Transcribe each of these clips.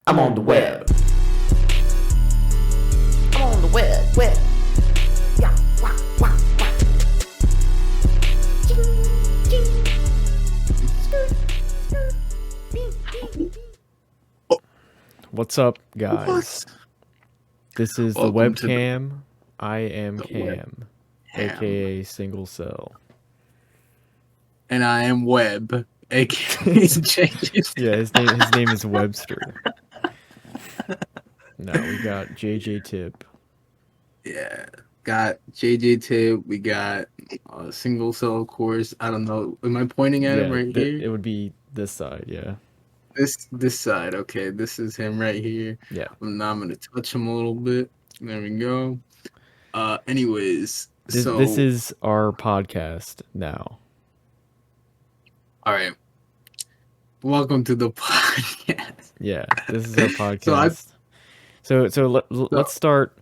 I'm on the web. I'm on the web. Yeah, wah, wah, wah. What's up, guys? This is the Welcome to webcam. I am the Cam, webcam. aka SingleCell. And I am Webb, aka JJTip. Yeah, his name is Webster. Now we got JJTip. Yeah, got JJTip. We got SingleCell, of course. I don't know. Am I pointing at him right here? It would be this side. Yeah. This side. Okay, this is him right here. Yeah. Now I'm gonna touch him a little bit. There we go. Anyways, This is our podcast now. All right. Welcome to the podcast. Yeah, this is our podcast. Let's start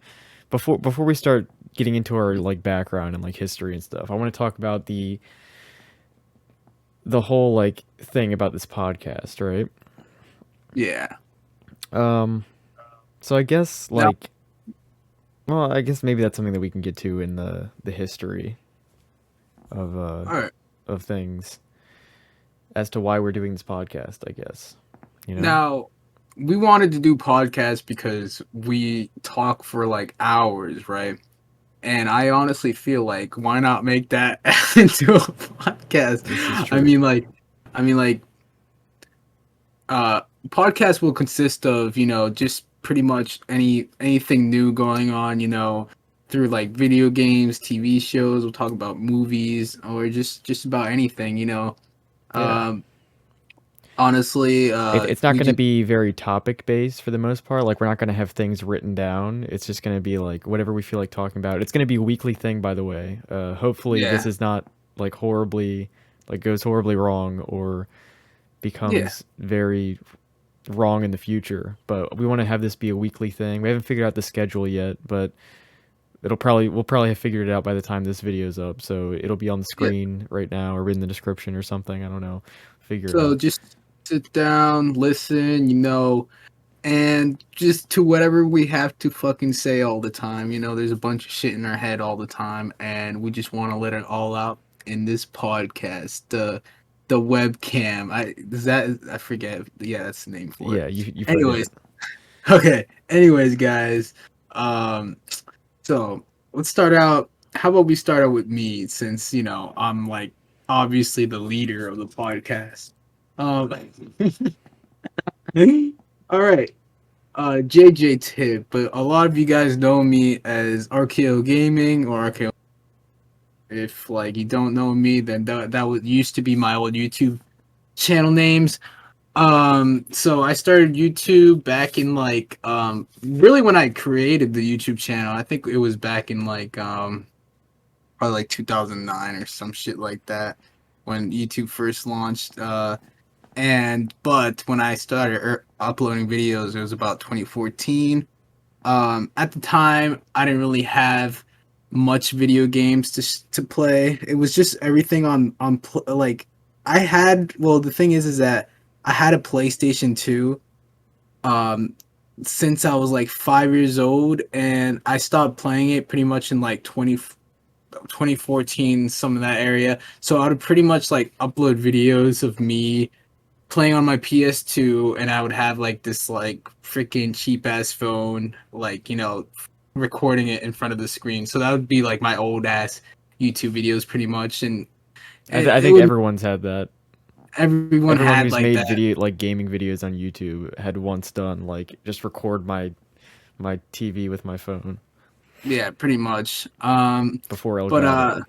before we start getting into our like background and like history and stuff. I want to talk about the whole like thing about this podcast, right? Yeah. So I guess like well, I guess maybe that's something that we can get to in the history of All right. of things as to why we're doing this podcast, I guess. You know? Now, we wanted to do podcasts because we talk for like hours, right? And I honestly feel like why not make that into a podcast? I mean, podcast will consist of, just pretty much anything new going on, through like video games, TV shows. We'll talk about movies or just about anything, Yeah. Honestly, it's not going to be very topic based for the most part. Like we're not going to have things written down. It's just going to be like whatever we feel like talking about. It's going to be a weekly thing, by the way. Hopefully this is not like goes horribly wrong or becomes very wrong in the future. But we want to have this be a weekly thing. We haven't figured out the schedule yet, but we'll probably have figured it out by the time this video is up. So it'll be on the screen right now or in the description or something. I don't know. Figure it out. So just sit down, listen, and just to whatever we have to fucking say all the time. There's a bunch of shit in our head all the time, and we just want to let it all out in this podcast. The webcam. I forget. Yeah, that's the name for it. Yeah, you Anyways, okay. Anyways, guys. So let's start out. How about we start out with me, since I'm like obviously the leader of the podcast. All right. JJTip, but a lot of you guys know me as RKO Gaming or RKO. If like you don't know me, then that used to be my old YouTube channel names. So I started YouTube back in like really when I created the YouTube channel. I think it was back in like probably like 2009 or some shit like that when YouTube first launched. But when I started uploading videos, it was about 2014. At the time, I didn't really have much video games to play. It was just everything like I had. Well, the thing is that I had a PlayStation 2 since I was like 5 years old, and I stopped playing it pretty much in like 2014, some of that area. So I would pretty much like upload videos of me playing on my PS2, and I would have like this like freaking cheap ass phone, like recording it in front of the screen. So that would be like my old ass YouTube videos, pretty much. And I think everyone's had that. Everyone had who's like made that. Gaming videos on YouTube had once done like just record my TV with my phone. Yeah, pretty much. Before Elgato.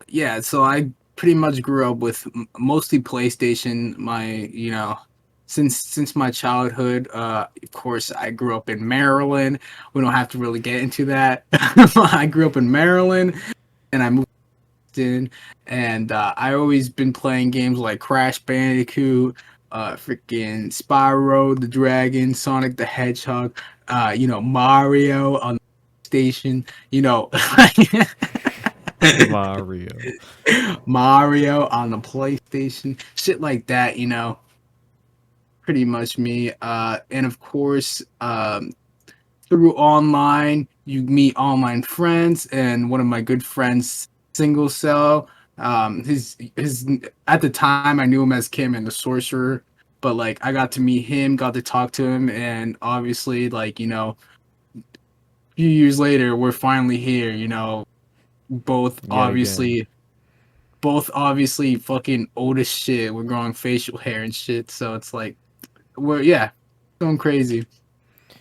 Yeah. So I pretty much grew up with mostly PlayStation. Since my childhood. Of course, I grew up in Maryland. We don't have to really get into that. I grew up in Maryland, and I moved in, and I always been playing games like Crash Bandicoot, freaking Spyro the Dragon, Sonic the Hedgehog, Mario on the station, Mario on the PlayStation, shit like that, pretty much me. And of course, through online, you meet online friends, and one of my good friends, SingleCell. His at the time I knew him as Kim and the Sorcerer, but like I got to meet him, got to talk to him, and obviously like a few years later we're finally here. Both Yet again. obviously both obviously fucking old as shit. We're growing facial hair and shit, so it's like we're going crazy.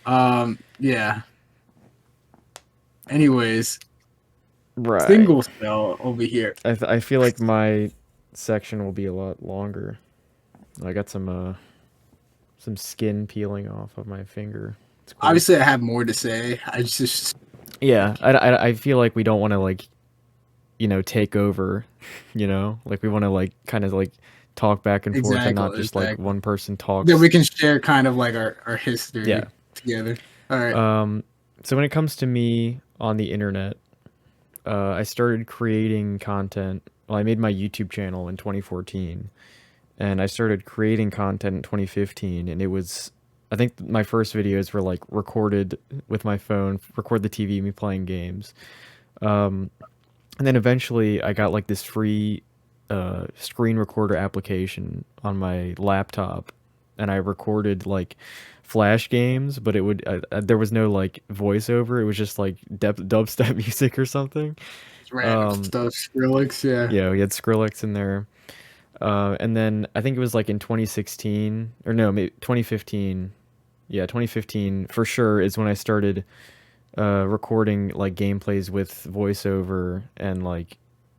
Yeah. Anyways, Right. single cell over here. I feel like my section will be a lot longer. I got some skin peeling off of my finger. It's cool. Obviously, I have more to say. I just Yeah, I feel like we don't want to like, take over, like we want to like kind of like talk back and forth and not just like exactly. one person Then we talks. can share kind of like our Yeah. history together. All right. So when it comes to me on the internet, I started creating content. Well, I made my YouTube channel in 2014, and I started creating content in 2015, and it was, I think my first videos were like recorded with my phone, record the TV, me playing games. And then eventually I got like this free screen recorder application on my laptop, and I recorded like Flash games, but it would there was no like voiceover. It was just like dubstep music or something. It's random Um, stuff. Skrillex, yeah. yeah, we had Skrillex in there. And then I think it was like in 2016 or no, maybe 2015. Yeah, 2015 for sure is when I started recording like gameplays with voiceover and like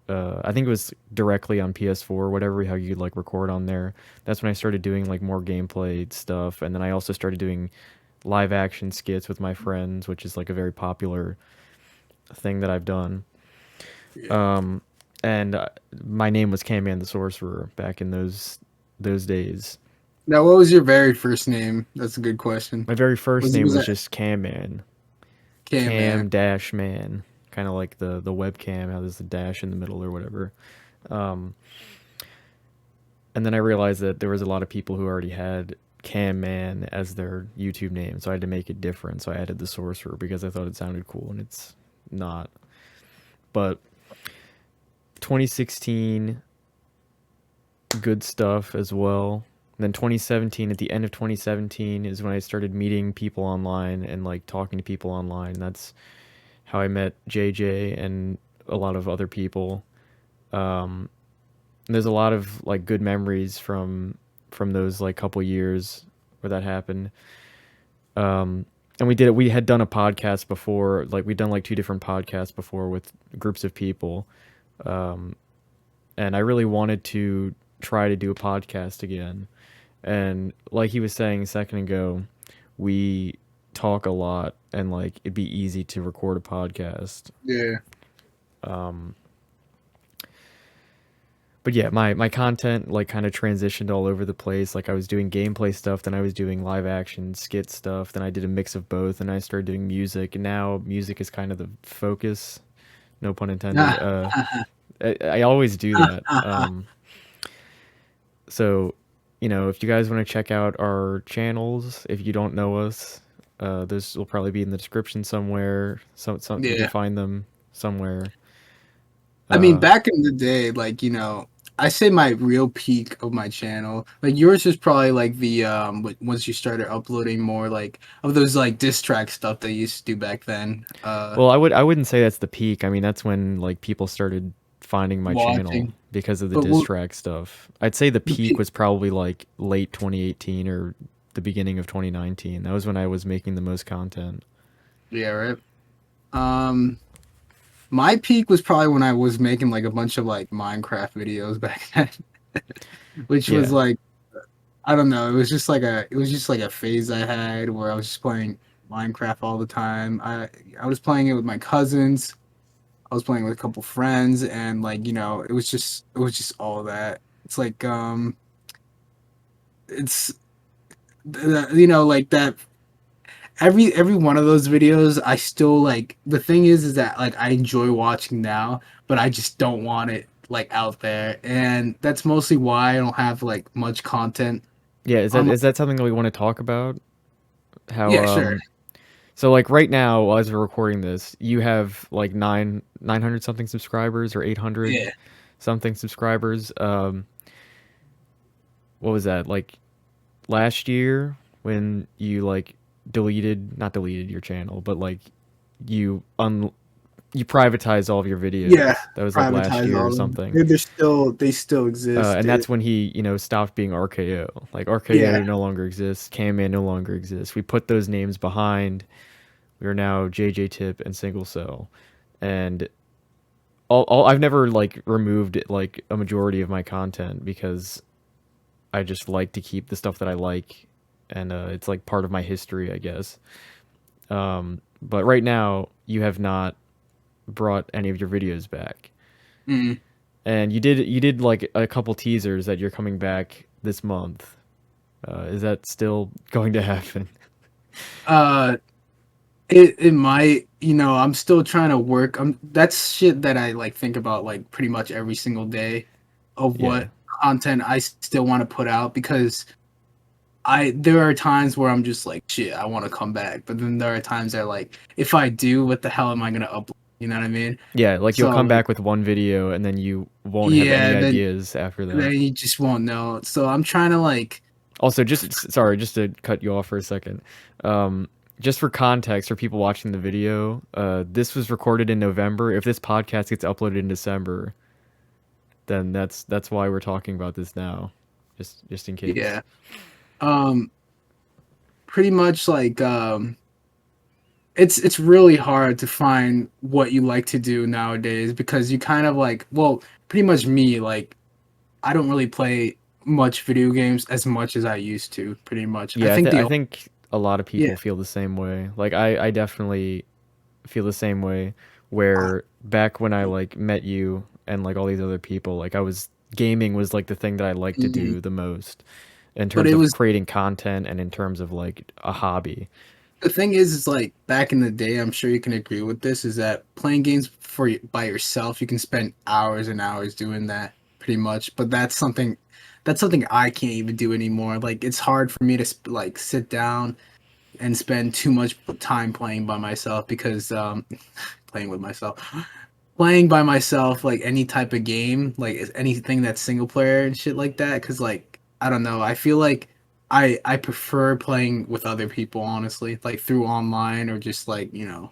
I think it was directly on PS4, whatever how you like record on there. That's when I started doing like more gameplay stuff, and then I also started doing live action skits with my friends, which is like a very popular thing that I've done. Yeah. And my name was Camman the Sorcerer back in those days. Now, what was your very first name? That's a good question. My very first name Was was that just Camman. Cam Man? Cam dash man, kind of like the webcam, how there's the dash in the middle or whatever. Um, and then I realized that there was a lot of people who already had Cam Man as their YouTube name, so I had to make it different. So I added the Sorcerer because I thought it sounded cool, and it's not. But 2016, good stuff as well. And then 2017, at the end of 2017, is when I started meeting people online and like talking to people online. That's how I met JJ and a lot of other people. And there's a lot of like good memories from those like couple years where that happened. And we had done a podcast before, like we'd done like two different podcasts before with groups of people. And I really wanted to try to do a podcast again. And like he was saying a second ago, we talk a lot, and like it'd be easy to record a podcast. Yeah. But yeah, my content like kind of transitioned all over the place. Like I was doing gameplay stuff, then I was doing live action skit stuff, then I did a mix of both, and I started doing music, and now music is kind of the focus. No pun intended. I always do that. So, if you guys want to check out our channels, if you don't know us, those will probably be in the description somewhere. Some you can Yeah. find them somewhere. I mean, back in the day, like, I say my real peak of my channel, like yours is probably like the once you started uploading more like of those like diss track stuff that you used to do back then. Well, I wouldn't say that's the peak. I mean, that's when like people started finding my channel Watching. because of the But diss track stuff. I'd say the the peak peak, was probably like late 2018 or the beginning of 2019. That was when I was making the most content. yeah, right. Um, my peak was probably when I was making like a bunch of like Minecraft videos back then, which was Yeah. like I don't know, it was just like a phase I had where I was just playing Minecraft all the time. I was playing it with my cousins. I was playing with a couple friends, and like it was just all that. It's like it's like that. Every one of those videos, I still like. The thing is that like I enjoy watching now, but I just don't want it like out there, and that's mostly why I don't have like much content Yeah, On is that something that we want to talk about? How yeah, sure. so like right now as we're recording this, you have like 900 something subscribers or 800 Yeah. something subscribers. What was that? Like last year when you like not deleted your channel, but like you you privatized all of your Yeah. videos. That was like last Privatize year or all of them. something. They still exist. And that's when he, stopped being RKO. Like Yeah. RKO no longer exists. Can-Man no longer exists. We put those names behind. We are now JJTip and SingleCell, and I've never like removed like a majority of my content because I just like to keep the stuff that I like, and it's like part of my history, I guess. But right now, you have not brought any of your videos back, Mm. and you did like a couple teasers that you're coming back this month. Is that still going to happen? Uh, it might, I'm still trying to work. That's shit that I like think about like pretty much every single day of Yeah. what content I still want to put out because there are times where I'm just like shit, I want to come back, but then there are times that like if I do, what the hell am I gonna upload? You know what I mean? Yeah, like you'll So come like back with one video and then you won't have yeah, any then ideas after that. then you just won't know. So I'm trying to like Also, sorry, just to cut you off for a second. Um, just for context, for people watching the video, this was recorded in November. If this podcast gets uploaded in December, then that's why we're talking about this now, just in case. yeah, um, pretty much like it's really hard to find what you like to do nowadays because you kind of like well pretty much me like I don't really play much video games as much as I used to pretty much I Yeah, think I the think a lot of yeah people feel the same way. Like I definitely feel the same way. uh, Where back when I like met you and like all these other people, like gaming was like the thing that I liked to mhm. do the most in But terms it of was creating content and in terms of like a hobby. the thing is like back in the day I'm sure you can agree with this is that playing games by yourself you can spend hours and hours doing that pretty much but that's something I can't even do anymore like it's hard for me to like sit down and spend too much time playing by myself because playing with myself playing by myself like any type of game like anything that's single player and shit like that because like I don't know I feel like I prefer playing with other people honestly like through online or just like like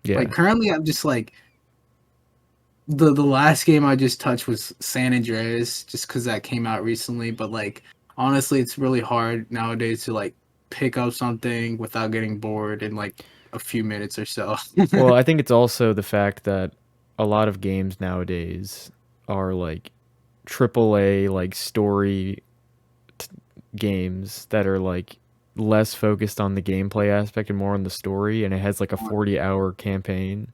Yeah. currently I'm just like the last game I just touched was San Andreas just because that came out recently but like honestly it's really hard nowadays to like pick up something without getting bored in like a few minutes or so. Well, I think it's also the fact that a lot of games nowadays are like AAA like story games that are like less focused on the gameplay aspect and more on the story, and it has like a 40-hour campaign.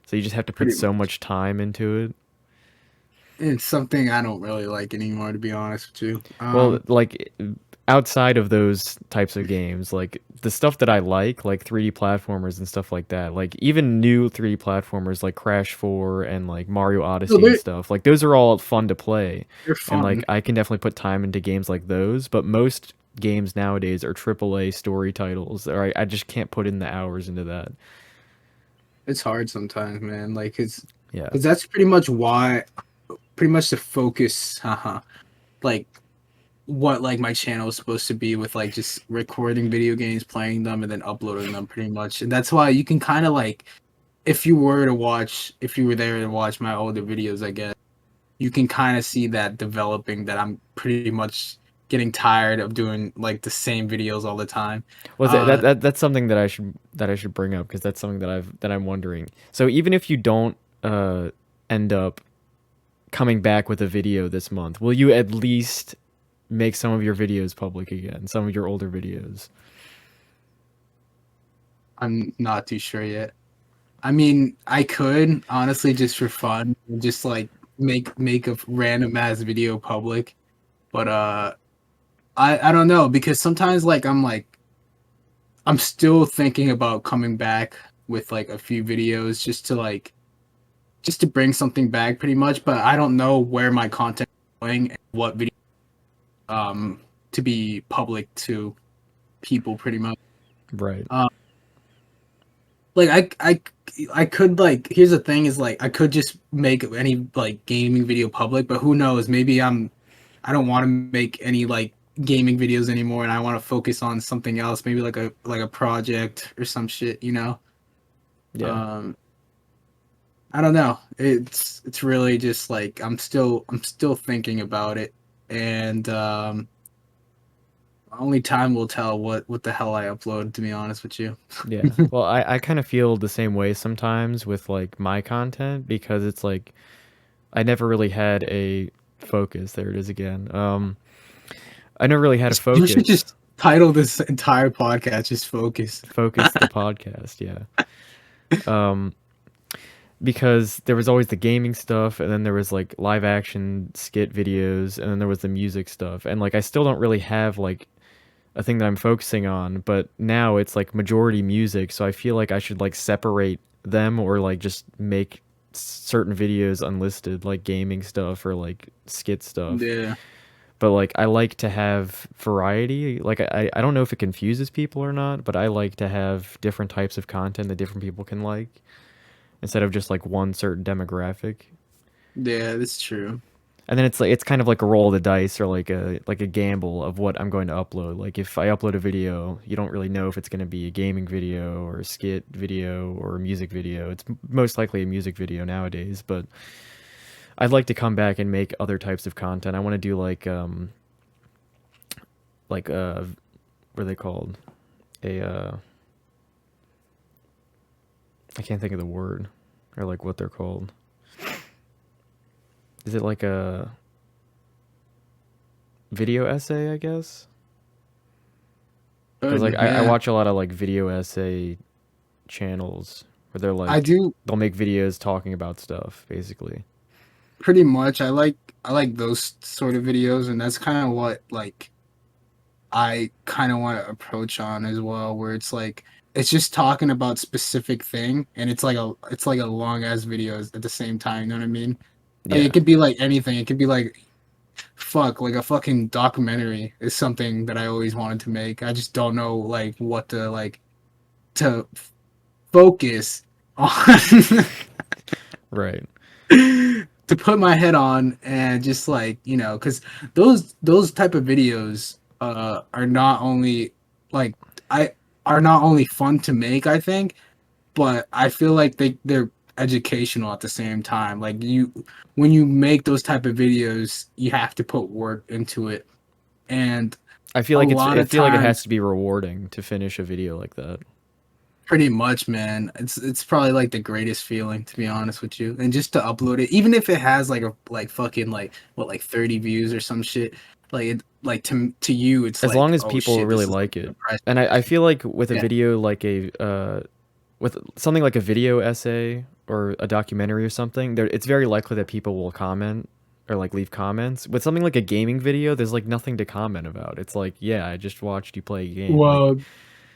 So you just have to put Pretty so much. much time into it. It's something I don't really like anymore, to be honest with you. Well, like outside of those types of games, like the stuff that I like 3D platformers and stuff like that, like even new 3D platformers like Crash 4 and like Mario No, Odyssey and stuff, like those are all fun to play. they're And like fun. I can definitely put time into games like those, but most games nowadays are AAA story titles, or I just can't put in the hours into that. It's hard sometimes, man. Like it's Yeah. because that's pretty much why, pretty much the focus, like what like my channel is supposed to be with like just recording video games, playing them, and then uploading them, pretty much. And that's why you can kind of like, if you were there to watch my older videos, I guess you can kind of see that developing. That I'm pretty much getting tired of doing like the same videos all the time. Well, Uh, that's something that I should bring up because that's something that I'm wondering. So even if you don't end up coming back with a video this month, will you at least make some of your videos public again, some of your older videos? I'm not too sure yet. I mean, I could honestly just for fun, just like make a random ass video public, but I don't know because sometimes I'm still thinking about coming back with like a few videos just to bring something back pretty much, but I don't know where my content is going and what video to be public to people pretty much. Right. Like I could like here's the thing is like I could just make any like gaming video public, but who knows? Maybe I don't want to make any like gaming videos anymore, and I want to focus on something else, maybe like a project or some shit, you know. Yeah. I don't know. It's really just like I'm still thinking about it, and only time will tell what the hell I upload. To be honest with you. Yeah. Well, I kind of feel the same way sometimes with like my content because it's like I never really had a focus. There it is again. I never really had a You should focus. just title this entire podcast just Focus. Focus the podcast, yeah. Because there was always the gaming stuff, and then there was like live action skit videos, and then there was the music stuff. And like I still don't really have like a thing that I'm focusing on, but now it's like majority music, so I feel like I should like separate them or like just make certain videos unlisted, like gaming stuff or like skit stuff. Yeah. But like I like to have variety. Like I don't know if it confuses people or not, but I like to have different types of content that different people can like instead of just like one certain demographic. Yeah, that's true. And then it's like it's kind of like a roll of the dice or like a gamble of what I'm going to upload. Like if I upload a video, you don't really know if it's going to be a gaming video or a skit video or a music video. It's most likely a music video nowadays, but I'd like to come back and make other types of content. I want to do like what are they called? I can't think of the word or like what they're called. Is it like a video essay, I guess? Because like I watch a lot of like video essay channels where they're like they'll make videos talking about stuff basically. Pretty much. I like those sort of videos, and that's kind of what like I kind of want to approach on as well, where it's like it's just talking about specific thing, and it's like a long ass video at the same time. You know what I mean? Like, Yeah. it could be like anything. It could be like like a fucking documentary is something that I always wanted to make. I just don't know like what to focus on. Right. To put my head on and just like, you know, because those type of videos are not only like are not only fun to make, I think, but I feel like they're educational at the same time. Like when you make those type of videos, you have to put work into it, and I feel like like it has to be rewarding to finish a video like that. Pretty much, man. It's probably like the greatest feeling, to be honest with you. And just to upload it, even if it has like fucking like 30 views or some shit, like it like to you it's as like, long as oh, people shit, really this is like it. impressive. And I feel like with a video like with something like a video essay or a documentary or something, there it's very likely that people will comment or like leave comments. With something like a gaming video, there's like nothing to comment about. It's like, yeah, I just watched you play a game. Wow, Like,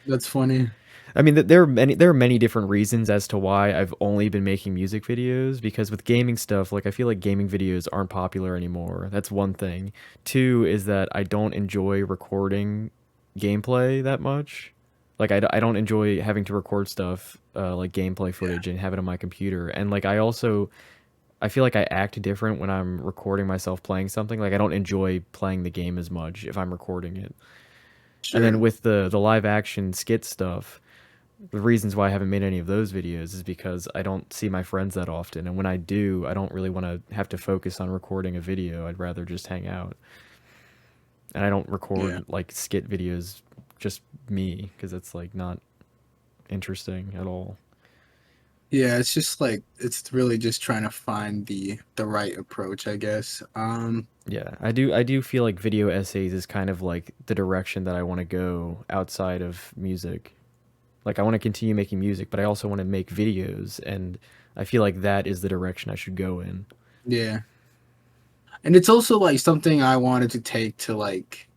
that's funny. I mean, there are many different reasons as to why I've only been making music videos, because with gaming stuff, like I feel like gaming videos aren't popular anymore. That's one thing. Two is that I don't enjoy recording gameplay that much. Like I don't enjoy having to record stuff like gameplay footage and have it on my computer. And like I feel like I act different when I'm recording myself playing something. Like I don't enjoy playing the game as much if I'm recording it. Sure. And then with the live action skit stuff, the reasons why I haven't made any of those videos is because I don't see my friends that often, and when I do, I don't really want to have to focus on recording a video. I'd rather just hang out. And I don't record like skit videos just me, because it's like not interesting at all. Yeah, it's just like it's really just trying to find the right approach, I guess. Yeah, I do feel like video essays is kind of like the direction that I want to go outside of music. Like I want to continue making music, but I also want to make videos, and I feel like that is the direction I should go in. Yeah. And it's also like something I wanted to take to like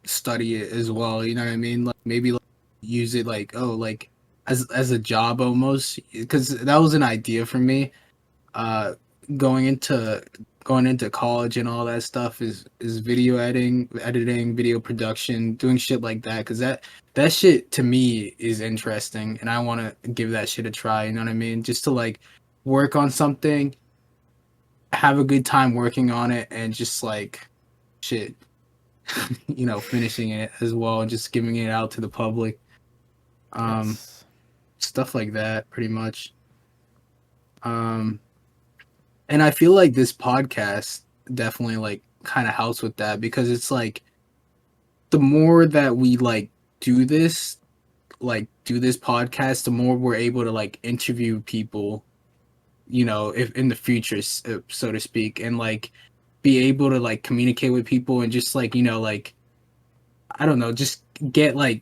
study it as well, you know what I mean? Like maybe like, use it like like as a job almost, because that was an idea for me going into going into college and all that stuff is video editing, video production, doing shit like that. Because that shit to me is interesting, and I want to give that shit a try. You know what I mean? Just to like work on something, have a good time working on it, and just like shit, you know, finishing it as well, and just giving it out to the public. Yes. Stuff like that, pretty much. And I feel like this podcast definitely like kind of helps with that, because it's like the more that we like do this podcast, the more we're able to like interview people, you know, if in the future, so to speak, and like be able to like communicate with people and just like, you know, like I don't know, just get like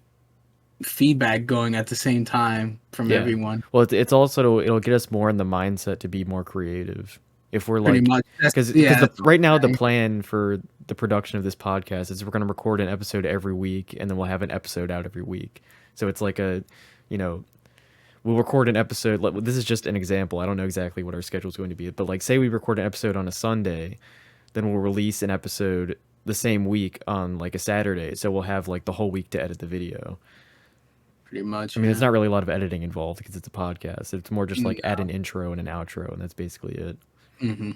feedback going at the same time from everyone. Well, it's also, it'll get us more in the mindset to be more creative. If we're Pretty like, much. because right now the plan for the production of this podcast is we're going to record an episode every week, and then we'll have an episode out every week. So it's like a, you know, we'll record an episode. This is just an example. I don't know exactly what our schedule is going to be, but like say we record an episode on a Sunday, then we'll release an episode the same week on like a Saturday. So we'll have like the whole week to edit the video. Pretty much. I mean, there's not really a lot of editing involved because it's a podcast. It's more just like add an intro and an outro, and that's basically it. Mm-hmm.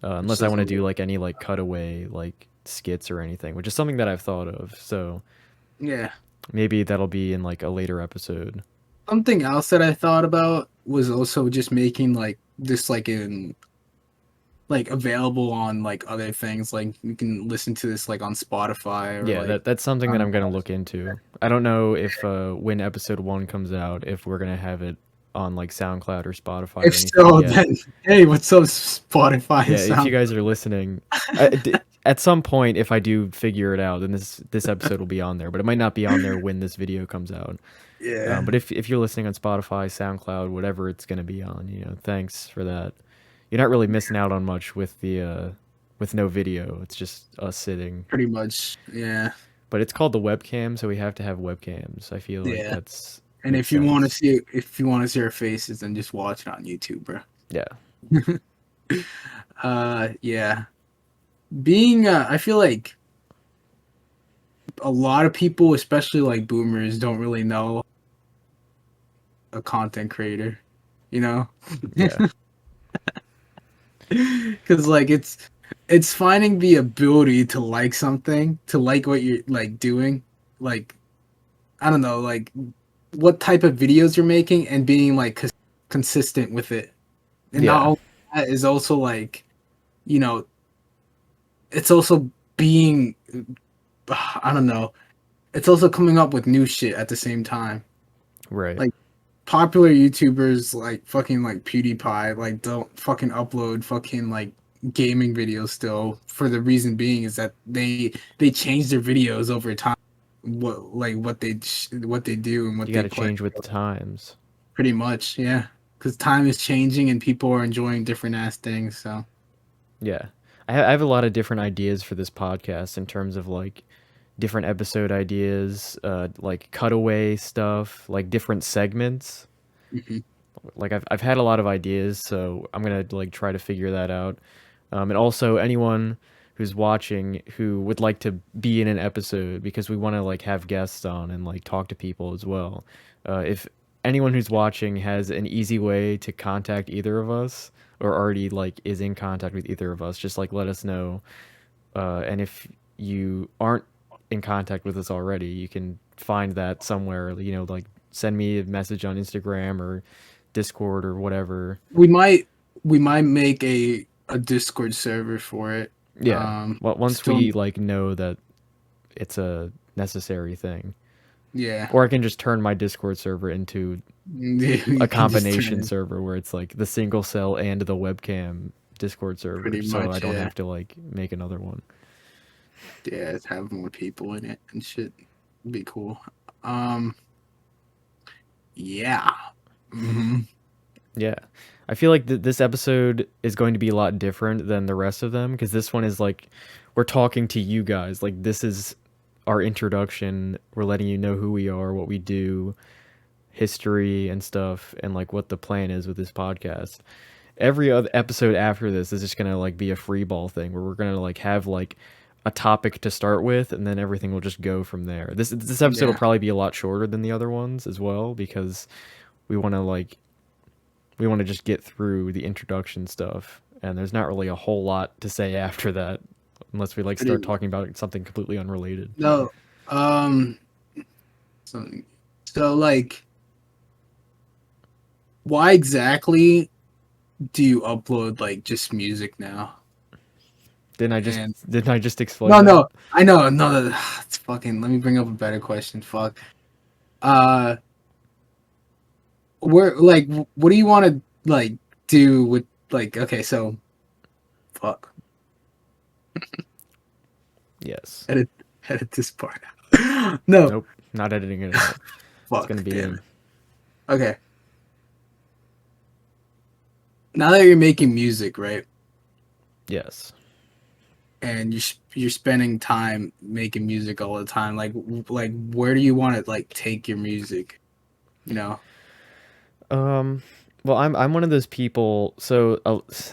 Unless I want to do like any like cutaway like skits or anything, which is something that I've thought of. So yeah, maybe that'll be in like a later episode. Something else that I thought about was also just making like this like in like available on like other things, like you can listen to this like on Spotify or like, that's something that I'm gonna look into. I don't know if when episode 1 comes out, if we're gonna have it on like SoundCloud or Spotify. If so, then hey, what's up, Spotify? Yeah, if you guys are listening, at some point, if I do figure it out, then this episode will be on there. But it might not be on there when this video comes out. Yeah. But if you're listening on Spotify, SoundCloud, whatever it's gonna be on, you know, thanks for that. You're not really missing out on much with the with no video. It's just us sitting. Pretty much, yeah. But it's called the webcam, so we have to have webcams. I feel like that's. And if you want to see our faces, then just watch it on YouTube, bro. Yeah. Yeah. Being, I feel like a lot of people, especially like boomers, don't really know a content creator, you know? Yeah. Because like it's finding the ability to like something, to like what you're like doing, like I don't know, like what type of videos you're making, and being like consistent with it. And not only that is also like, you know, it's also being, I don't know, it's also coming up with new shit at the same time. Right. Like popular YouTubers like fucking like PewDiePie like don't fucking upload fucking like gaming videos still, for the reason being is that they change their videos over time. What they do and what you got to change with the times. Pretty much, yeah, because time is changing and people are enjoying different ass things. So yeah, I have a lot of different ideas for this podcast in terms of like different episode ideas, like cutaway stuff, like different segments. Mm-hmm. Like I've had a lot of ideas, so I'm gonna like try to figure that out. And also anyone who's watching who would like to be in an episode, because we want to like have guests on and like talk to people as well. If anyone who's watching has an easy way to contact either of us, or already like is in contact with either of us, just like let us know. And if you aren't in contact with us already, you can find that somewhere, you know, like send me a message on Instagram or Discord or whatever. We might make a Discord server for it. Yeah. Well, once we like know that it's a necessary thing. Yeah. Or I can just turn my Discord server into a combination server where it's like the SingleCell and the webcam Discord server. Pretty so much, I don't have to like make another one. Yeah, it's have more people in it and shit. It'd be cool. Yeah. Mm-hmm. Yeah. I feel like this episode is going to be a lot different than the rest of them, because this one is like we're talking to you guys. Like this is our introduction. We're letting you know who we are, what we do, history and stuff, and like what the plan is with this podcast. every other episode after this is just gonna like be a free ball thing where we're gonna like have like a topic to start with, and then everything will just go from there. This episode will Yeah. probably be a lot shorter than the other ones as well, because we want to just get through the introduction stuff, and there's not really a whole lot to say after that, unless we like start talking about something completely unrelated. No. So like, why exactly do you upload like just music now? Didn't I just explain No, that? no, I know, no, it's fucking. Let me bring up a better question. Fuck. Uh, where like, what do you want to like do with like? Okay, so, fuck. Yes. Edit this part out. No. Nope. Not editing it out. Fuck. It's gonna be Damn in. it. Okay. Now that you're making music, right? Yes. And you're spending time making music all the time. Like where do you want to like take your music? You know? Well, I'm one of those people. So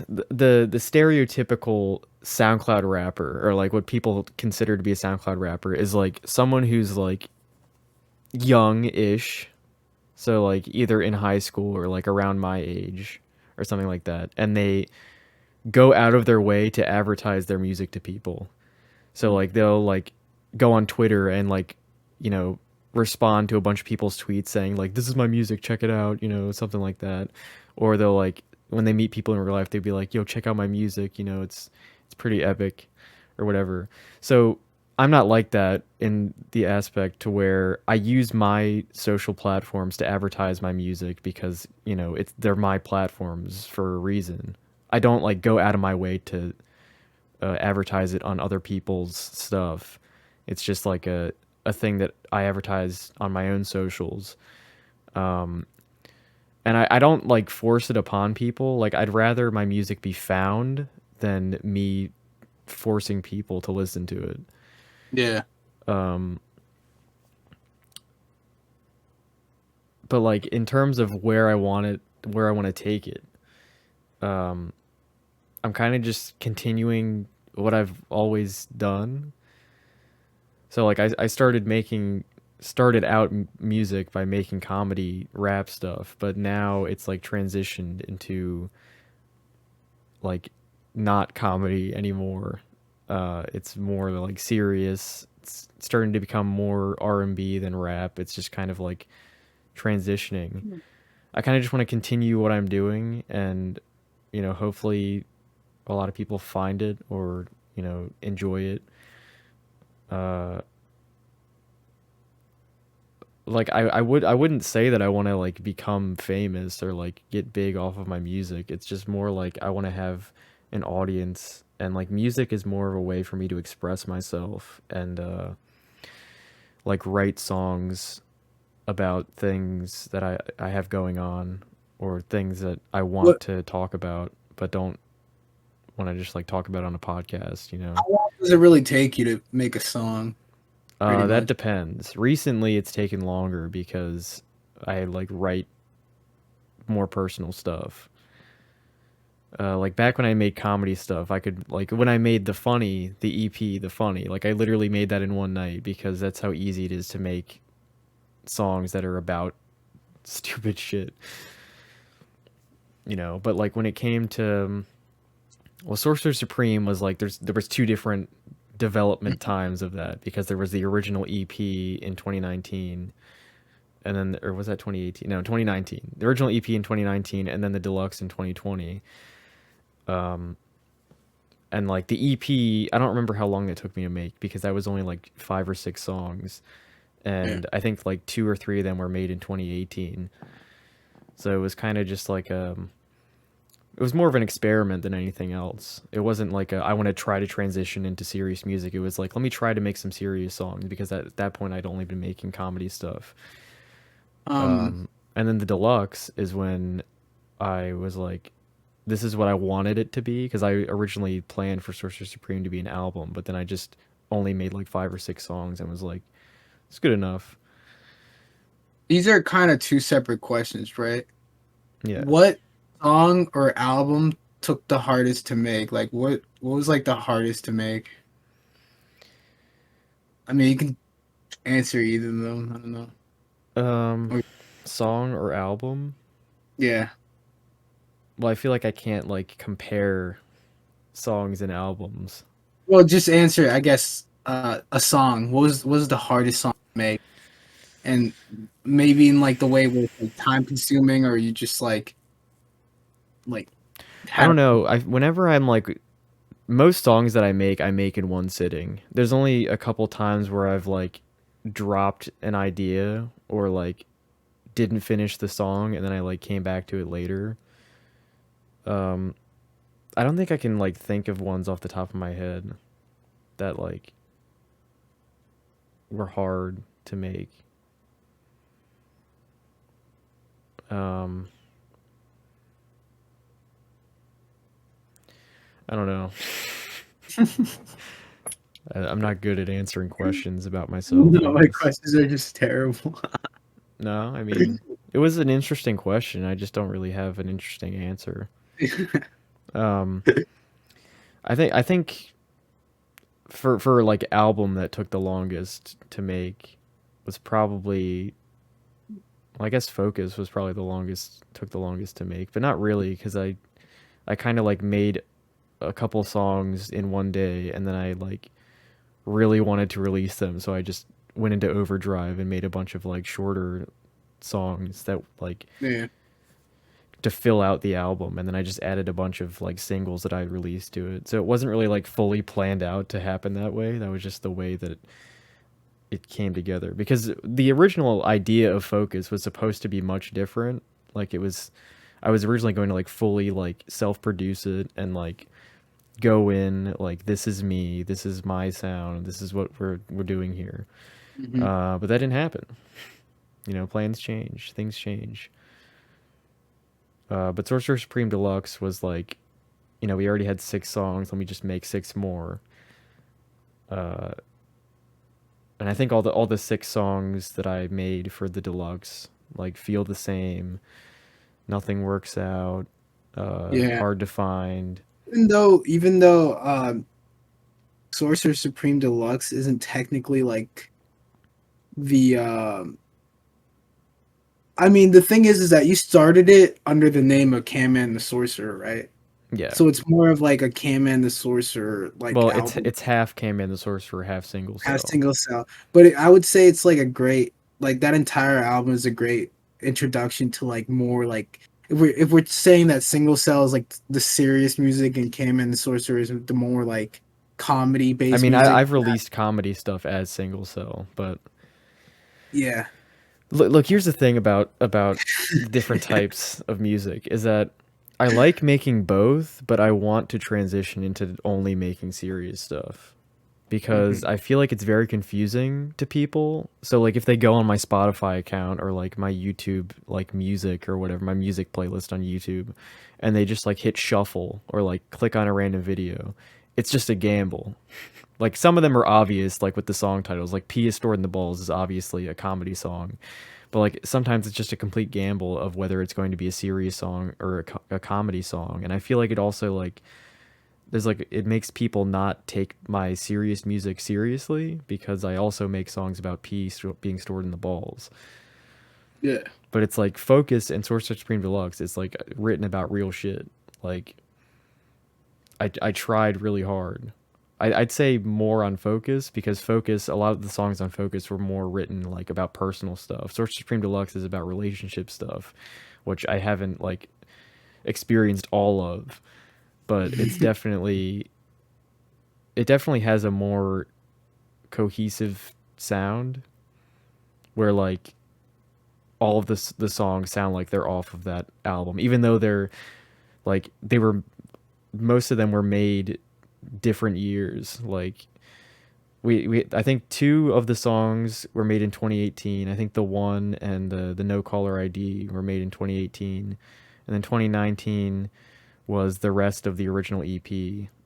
the stereotypical SoundCloud rapper, or like what people consider to be a SoundCloud rapper, is like someone who's like young-ish, so like either in high school or like around my age or something like that, and they go out of their way to advertise their music to people. So like they'll like go on Twitter and like, you know, respond to a bunch of people's tweets saying like, this is my music, check it out, you know, something like that. Or they'll like, when they meet people in real life, they'd be like, yo, check out my music, you know, it's pretty epic or whatever. So I'm not like that in the aspect to where I use my social platforms to advertise my music because, you know, they're my platforms for a reason. I don't like go out of my way to advertise it on other people's stuff. It's just like a thing that I advertise on my own socials. And I don't like force it upon people. Like I'd rather my music be found than me forcing people to listen to it. Yeah. But like in terms of where I want to take it, I'm kind of just continuing what I've always done. So like I started out music by making comedy rap stuff, but now it's like transitioned into like not comedy anymore. It's more like serious. It's starting to become more R&B than rap. It's just kind of like transitioning. I kind of just want to continue what I'm doing, and you know, hopefully a lot of people find it or, you know, enjoy it. Like I wouldn't say that I want to like become famous or like get big off of my music. It's just more like I want to have an audience, and like music is more of a way for me to express myself and like write songs about things that I have going on, or things that I want to talk about but don't want to just like talk about on a podcast, you know. How long does it really take you to make a song? That depends. Recently it's taken longer because I like write more personal stuff. Like back when I made comedy stuff, I could like when I made the EP, the funny, like I literally made that in one night because that's how easy it is to make songs that are about stupid shit. You know, but like when it came to Sorcerer Supreme was like there was two different development times of that, because there was the original EP in 2019, and then, or was that 2018? No, 2019. The original EP in 2019, and then the deluxe in 2020. And like the EP, I don't remember how long it took me to make because that was only like 5 or 6 songs, and I think like 2 or 3 of them were made in 2018. So it was kind of just like it was more of an experiment than anything else. It wasn't like I want to try to transition into serious music. It was like, let me try to make some serious songs, because at that point I'd only been making comedy stuff. And then the deluxe is when I was like, this is what I wanted it to be, because I originally planned for Sorcerer Supreme to be an album, but then I just only made like 5 or 6 songs and was like, it's good enough. These are kind of two separate questions, right? Yeah. What song or album took the hardest to make? Like what was like the hardest to make? I mean, you can answer either of them. I don't know. Um, Or, song or album? yeah. Well, I feel like I can't like compare songs and albums. Well, just answer. I guess a song. What was the hardest song to make? And maybe in like the way where it's like time consuming, or you just like I had. don't know. Whenever I'm like most songs that I make in one sitting. There's only a couple times where I've like dropped an idea or like didn't finish the song and then I like came back to it later. Um, I don't think I can like think of ones off the top of my head that like were hard to make. Um, I don't know. I'm not good at answering questions about myself, I No, my guess. questions are just terrible. No, I mean, it was an interesting question. I just don't really have an interesting answer. Um, I think for like album that took the longest to make was probably well, I guess Focus was probably the longest took the longest to make, but not really because I kind of like made a couple songs in one day and then I like really wanted to release them, so I just went into overdrive and made a bunch of like shorter songs that like Yeah. to fill out the album, and then I just added a bunch of like singles that I released to it. So it wasn't really like fully planned out to happen that way. That was just the way that it came together because the original idea of Focus was supposed to be much different. Like it was I was originally going to like fully like self-produce it and like go in like this is me, this is my sound, this is what we're doing here. Hmm. But that didn't happen. You know, plans change, things change. But Sorcerer Supreme Deluxe was like, you know, we already had 6 songs. Let me just make 6 more. Uh, and I think all the 6 songs that I made for the deluxe like feel the same. Nothing works out. Yeah. Hard to find. Even though Sorcerer Supreme Deluxe isn't technically like the I mean the thing is that you started it under the name of Cam and the Sorcerer, right? Yeah. So it's more of like a Cam and the Sorcerer like Well, album, it's half Came in the Sorcerer, half has SingleCell. single cell. But I would say it's like a great like that entire album is a great introduction to like more like if we're saying that single cell is like the serious music and Cam and the Sorcerer is the more like comedy I based mean, music. I've released comedy stuff as SingleCell, but Yeah. look, here's the thing about different types of music is that I like making both, but I want to transition into only making serious stuff because Hmm. I feel like it's very confusing to people. So like if they go on my Spotify account or like my YouTube like music or whatever, my music playlist on YouTube and they just like hit shuffle or like click on a random video, it's just a gamble. Like some of them are obvious, like with the song titles, like P is Stored in the Balls is obviously a comedy song. But like sometimes it's just a complete gamble of whether it's going to be a serious song or a comedy song. And I feel like it also like there's like it makes people not take my serious music seriously because I also make songs about being stored in the balls. Yeah. But it's like Focus and Sorcerer Supreme Deluxe. It's like written about real shit. Like I tried really hard. I'd say more on Focus because Focus, a lot of the songs on Focus were more written like about personal stuff. Sorcerer Supreme Deluxe is about relationship stuff, which I haven't like experienced all of, but it definitely has a more cohesive sound where like all of the songs sound like they're off of that album, even though they're like they were most of them were made different years. Like we I think 2 of the songs were made in 2018. I think the one and the No Caller ID were made in 2018, and then 2019 was the rest of the original EP,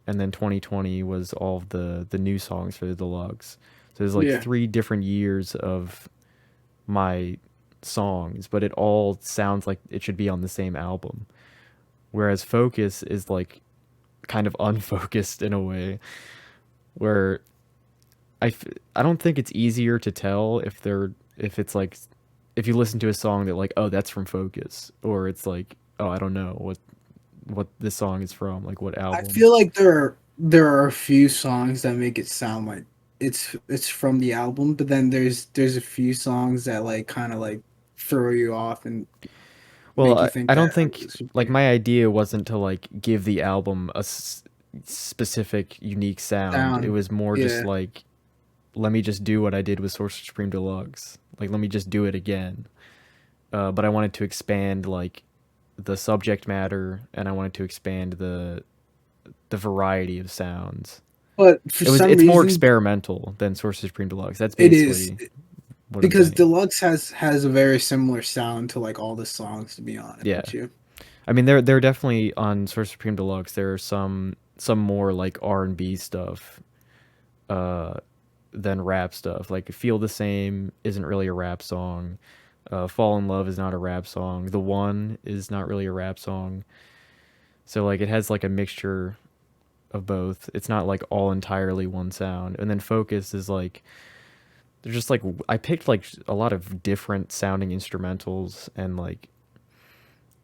and then 2020 was all of the new songs for the deluxe. So there's like Yeah. 3 different years of my songs, but it all sounds like it should be on the same album, whereas Focus is like kind of unfocused in a way where I don't think it's easier to tell if it's like if you listen to a song that like, oh, that's from Focus, or it's like, oh, I don't know what this song is from, like what I album. feel like there are a few songs that make it sound like it's from the album, but then there's a few songs that like kind of like throw you off and Well, make you think I don't that think it should like be my idea wasn't to like give the album a specific unique sound. It sound. was more just Yeah, like let me just do what I did with Sorcerer Supreme Deluxe. Like let me just do it again. But I wanted to expand like the subject matter, and I wanted to expand the variety of sounds. but for some It's more reason experimental than Sorcerer Supreme Deluxe. That's it is, basically what I'm because saying. Deluxe has a very similar sound to like all the songs, to be honest Yeah. with you. I mean, there definitely on Sorcerer Supreme Deluxe. There are some more like R&B stuff, uh, than rap stuff. Like "Feel the Same" isn't really a rap song. "Fall in Love" is not a rap song. "The One" is not really a rap song. So like it has like a mixture of both. It's not like all entirely one sound. And then "Focus" is like there's just like I picked like a lot of different sounding instrumentals, and like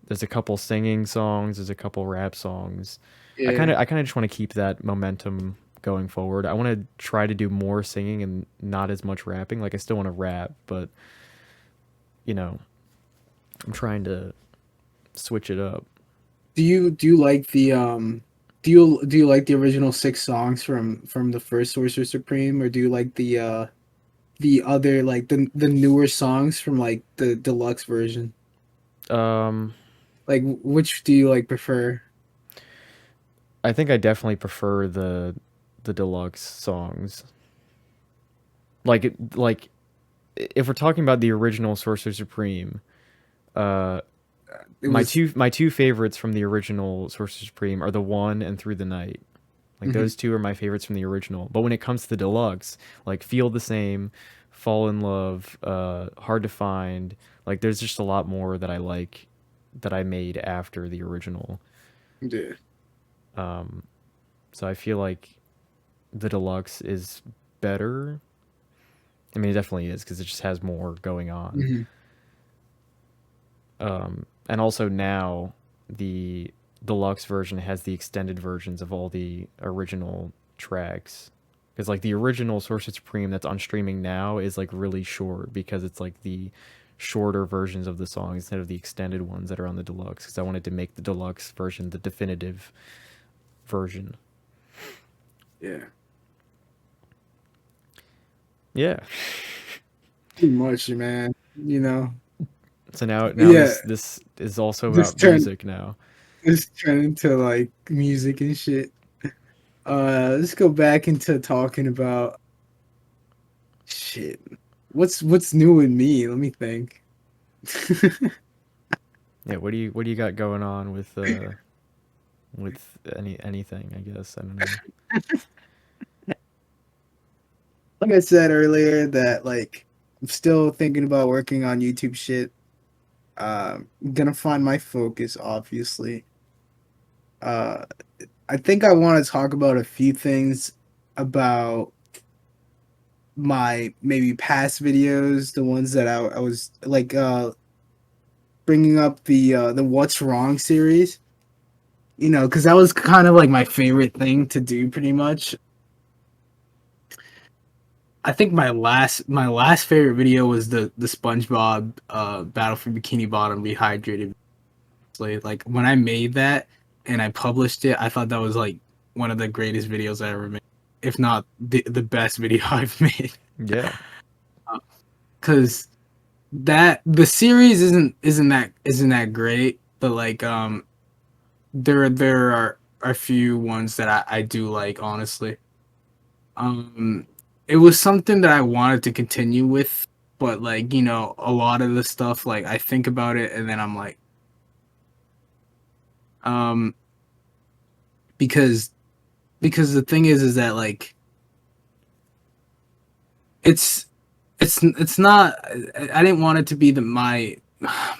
there's a couple singing songs, there's a couple rap songs. Yeah. I kind of just want to keep that momentum going forward. I want to try to do more singing and not as much rapping. Like I still want to rap, but you know, I'm trying to switch it up. Do you like the do you like the original six songs from the first Sorcerer Supreme, or do you like the other, like the newer songs from like the deluxe version? Um, Like which do you like prefer? I think I definitely prefer the deluxe songs. Like if we're talking about the original Sorcerer Supreme, uh It was my two favorites from the original Sorcerer Supreme are "The One" and "Through the Night." Like mhm. those two are my favorites from the original. But when it comes to the deluxe, like "Feel the Same," "Fall in Love," "Hard to Find," like there's just a lot more that I like that I made after the original. Yeah. Um, so I feel like the deluxe is better. I mean, it definitely is because it just has more going on. Mhm. And also now the deluxe version has the extended versions of all the original tracks. Because like the original Sorcerer Supreme that's on streaming now is like really short because it's like the shorter versions of the songs instead of the extended ones that are on the deluxe. Because I wanted to make the deluxe version the definitive version. Yeah. Yeah. Too much, man. You know. So now Yeah. this is also This about turn music now. this turned into like music and shit. Let's go back into talking about shit. What's new with me? Let me think. Yeah, what do you got going on with anything, I guess. I don't know. Like I said earlier, that like I'm still thinking about working on YouTube shit. I'm gonna find my focus, obviously. Uh, I think I want to talk about a few things about my maybe past videos, the ones that I was like bringing up the What's Wrong series. You know, because that was kind of like my favorite thing to do, pretty much. I think my last favorite video was the SpongeBob Battle for Bikini Bottom rehydrated. Like when I made that and I published it, I thought that was like one of the greatest videos I ever made, if not the best video I've made. Yeah. Because that the series isn't that great, but like there are a few ones that I do like, honestly. Um, it was something that I wanted to continue with, but like, a lot of the stuff, like I think about it and then I'm like, um, because the thing is that like it's not. I didn't want it to be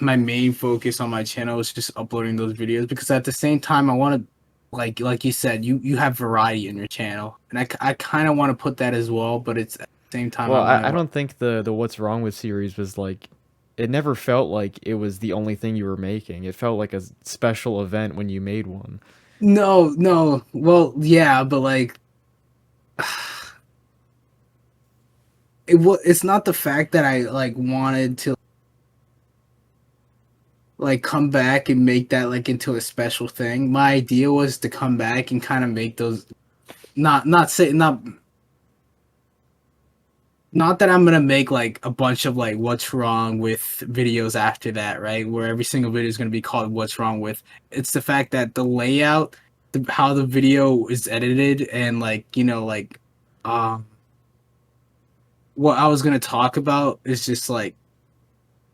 my main focus on my channel is just uploading those videos, because at the same time I want to, like you said, you have variety in your channel, and I kind of want to put that as well, but it's at the same time Well, I want I to. don't think the What's Wrong with series was like, it never felt like it was the only thing you were making. It felt like a special event when you made one. No, well, yeah, but like it's not the fact that I like wanted to like come back and make that like into a special thing. My idea was to come back and kind of make those, not that I'm gonna make like a bunch of like what's wrong with videos after that, right? Where every single video is gonna be called what's wrong with. It's the fact that the layout, how the video is edited, and like, what I was gonna talk about is just like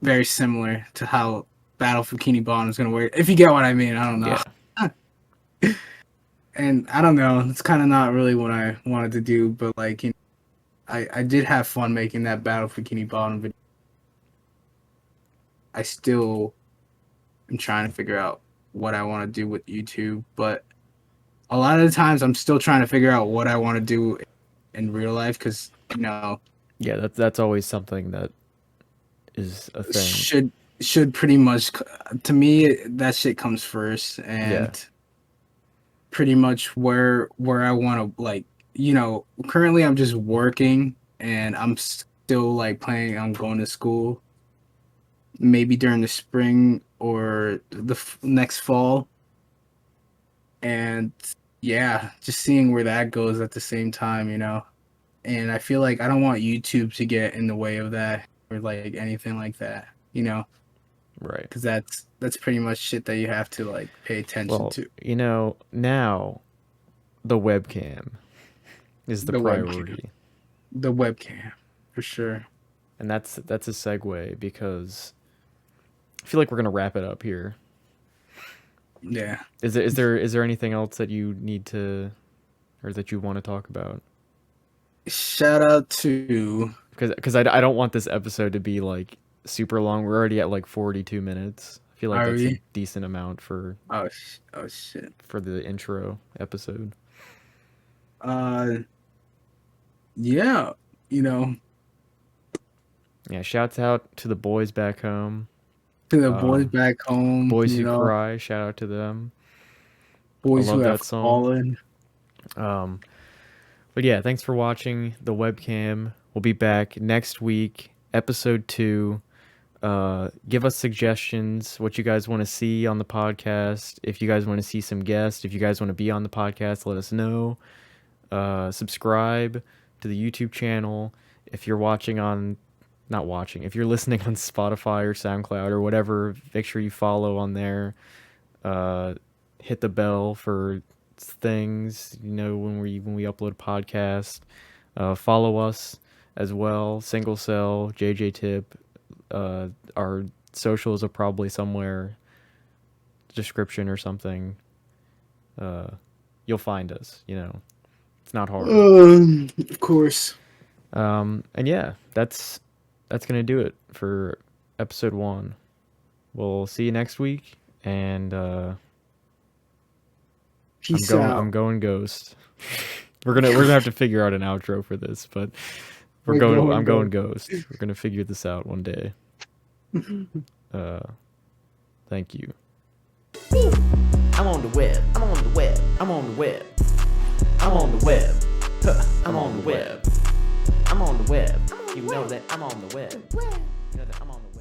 very similar to how Battle for Bikini Bottom is gonna work. If you get what I mean, I don't know. Yeah. And I don't know, it's kind of not really what I wanted to do, but like, I did have fun making that Battle for Bikini Bottom video. I still am trying to figure out what I want to do with YouTube, but a lot of the times I'm still trying to figure out what I want to do in real life, because Yeah, that's always something that is a thing. Should pretty much, to me, that shit comes first, and Yeah. pretty much where I want to, like, currently I'm just working, and I'm still like planning on going to school maybe during the spring or the next fall, and yeah, just seeing where that goes at the same time, and I feel like I don't want YouTube to get in the way of that, or like anything like that, Right. because that's pretty much shit that you have to like pay attention to. Now the webcam is the priority. The webcam, for sure. And that's a segue, because I feel like we're gonna wrap it up here. Yeah. Is there anything else that you need to, or that you want to talk about? Shout out to, Because I don't want this episode to be like super long. We're already at like 42 minutes. I feel like that's a decent amount for oh shit, for the intro episode. Yeah, Yeah, shouts out to the boys back home. to the boys back home, Boys Who Cry, shout out to them. Boys I love Who Have that song. Fallen. But yeah, thanks for watching the webcam. We'll be back next week, episode 2. Give us suggestions, what you guys want to see on the podcast. If you guys want to see some guests, if you guys want to be on the podcast, let us know. Subscribe to the YouTube channel. If you're if you're listening on Spotify or SoundCloud or whatever, make sure you follow on there. Hit the bell for things, when we upload a podcast. Follow us as well, SingleCell, JJTip. Our socials are probably somewhere, description or something. You'll find us, it's not hard. Of course. And yeah, that's gonna do it for episode 1. We'll see you next week, and Peace out. I'm going ghost. we're gonna have to figure out an outro for this, but I'm going ghost. We're gonna figure this out one day. Thank you. I'm on the web. I'm on the web. I'm on the web. I'm on the web. I'm on the web. I'm on the web. You know that I'm on the web. You know that I'm on the web.